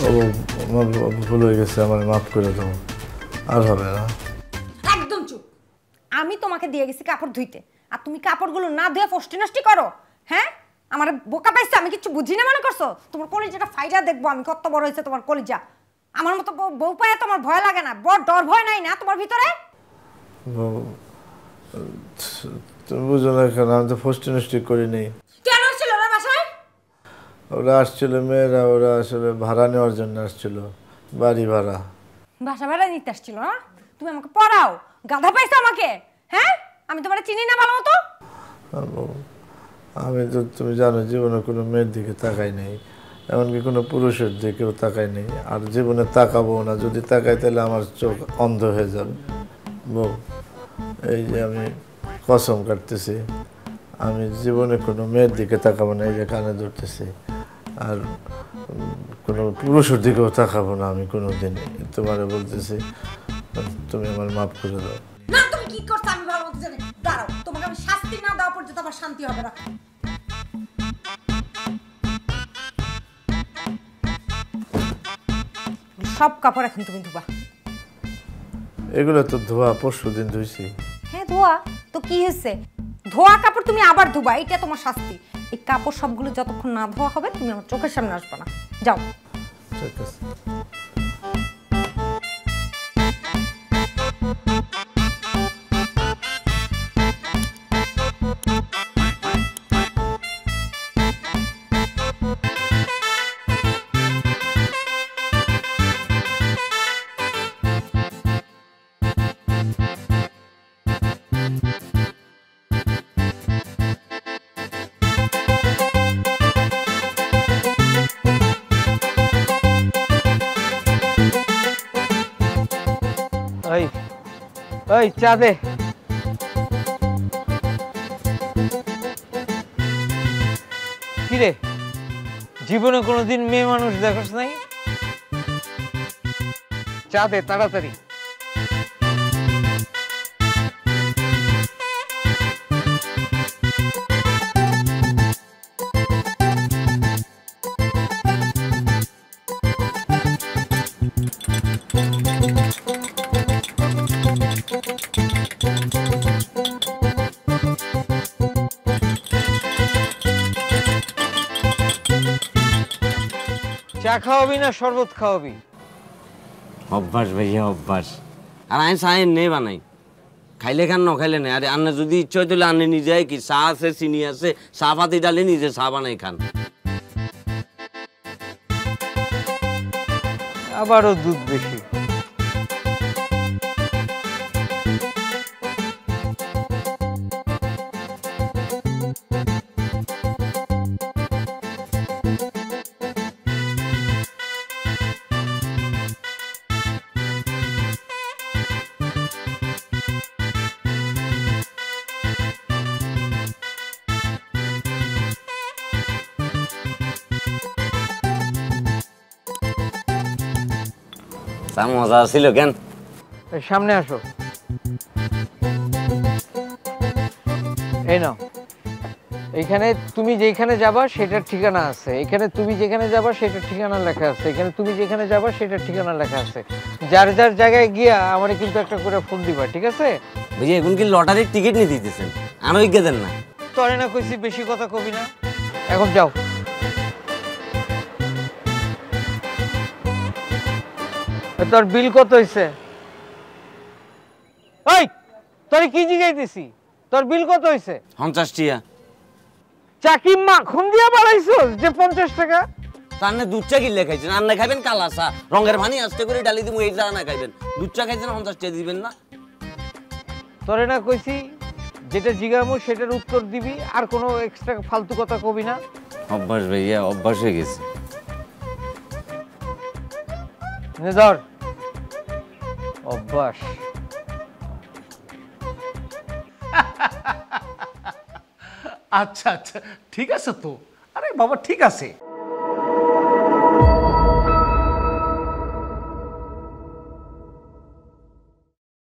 ও আমার ভুল হয়ে গেছে, আমার মাফ করে দাও, আর হবে না। একদম চুপ। আমি তোমাকে দিয়ে গেছি কাপড় ধুইতে, আর তুমি কাপড়গুলো না ধুয়ে ফষ্টি নষ্টি করো। হ্যাঁ, আমার বোকা পাইছে, আমি কিছু বুঝি না মনে করছো? তোমার কলিজাটা ফাইটা দেখবো আমি কত বড় হয়েছে তোমার কলিজা। আমার মতো বউ পায়ে তোমার ভয় লাগে না? বড় ডর ভয় নাই না তোমার ভিতরে? তুমি বুঝো না কেন? আমি তো ফষ্টি নষ্টি করিনি। কেন ছিল ওরা বাসায়? ওরা আসছিল মেয়েরা, ওরা আসলে ভাড়া নেওয়ার জন্য আসছিল, বাড়ি ভাড়া। বাসা ভাড়া নিতে আসছিল না? তুমি আমাকে পড়াও, গাধা পাইছো আমাকে। হ্যাঁ, আমি তোমার চিনি না ভালো মতো। আমি তো তুমি জানো জীবনে কোনো মেয়ের দিকে তাকাই নেই, এমনকি কোনো পুরুষের দিকেও তাকাই নেই, আর জীবনে তাকাবো না। যদি তাকাই তাহলে আমার চোখ অন্ধ হয়ে যাবে। বউ, এই যে আমি কসম কাটতেছি, আমি জীবনে কোনো মেয়ের দিকে তাকাবো না, এই যে কানে ধরতেছি, আর কোনো পুরুষের দিকেও তাকাবো না আমি কোনো দিন। তোমারে বলতেছি, তুমি আমার মাফ করে দাও। না, তুমি কি করছো আমি ভালো মতো জানি। দাঁড়াও, তোমাকে আমি শাস্তি না দেওয়া পর্যন্ত আমার শান্তি হবে না। সব কাপড় এখন তুমি ধোবা। এগুলো তো ধোয়া পরশু দিন ধুইছি। হ্যাঁ, ধোয়া তো কি হয়েছে? ধোয়া কাপড় তুমি আবার ধোবা, এটা তোমার শাস্তি। এই কাপড় সবগুলো যতক্ষণ না ধোয়া হবে তুমি আমার চোখের সামনে আসবে না। যাও। ঠিক আছে। ওই ওই চা দে। কিরে, জীবনে কোনোদিন মেয়ে মানুষ দেখোস নাই? চা দে তাড়াতাড়ি। চা খাওয়াবি না শরবত খাওয়াবি? অভ্যাস ভাইয়া, অভ্যাস। আর আমি চাই নেই বানাই, খাইলে খান না খাইলে নেই। আরে আন্না যদি ইচ্ছা হয় তাহলে আন্নে নিজে কি চা আছে, চিনি আছে, চা পাতি ডালে নিজে চা বানাই খান। আবারও দুধ বেশি। চা মজা ছিল কেন? সামনে আসো। এই নাও, এইখানে তুমি যেখানে যাবা সেটার ঠিকানা আছে, এখানে তুমি যেখানে যাবা সেটার ঠিকানা লেখা আছে, এখানে তুমি যেখানে যাবা সেটার ঠিকানা লেখা আছে। যার যার জায়গায় গিয়া আমারে কিন্তু একটা করে ফোন দিবা, ঠিক আছে? ভাইয়া এখন কি লটারির টিকিট নিয়ে দিতেছেন? আরো ইজ্ঞা দেন না। তরে না কইছি বেশি কথা কবি না, এখন যাও। তোর বিল কত হয়েছে? ওই তোর কি জিগাইতেছি, তোর বিল কত হয়েছে? 50 টাকা। চাকি মাখন দিয়া বাড়াইছো যে 50 টাকা? তার না দুধ চা কিনলে খাইছেন, আর না খাইবেন কালা চা, রঙের পানি আস্তে করে ডালি দিব, এই চা না খাইবেন। দুধ চা খাইছেন 50 টাকা দিবেন না? তোরে না কইছি যেটা জিগামু সেটার উত্তর দিবি, আর কোনো এক্সট্রা ফালতু কথা কবি না। অভ্যাস ভাইয়া, অভ্যাস হয়ে গেছে। ধর অভ্যাস। আচ্ছা আচ্ছা, ঠিক আছে তো। আরে বাবা ঠিক আছে।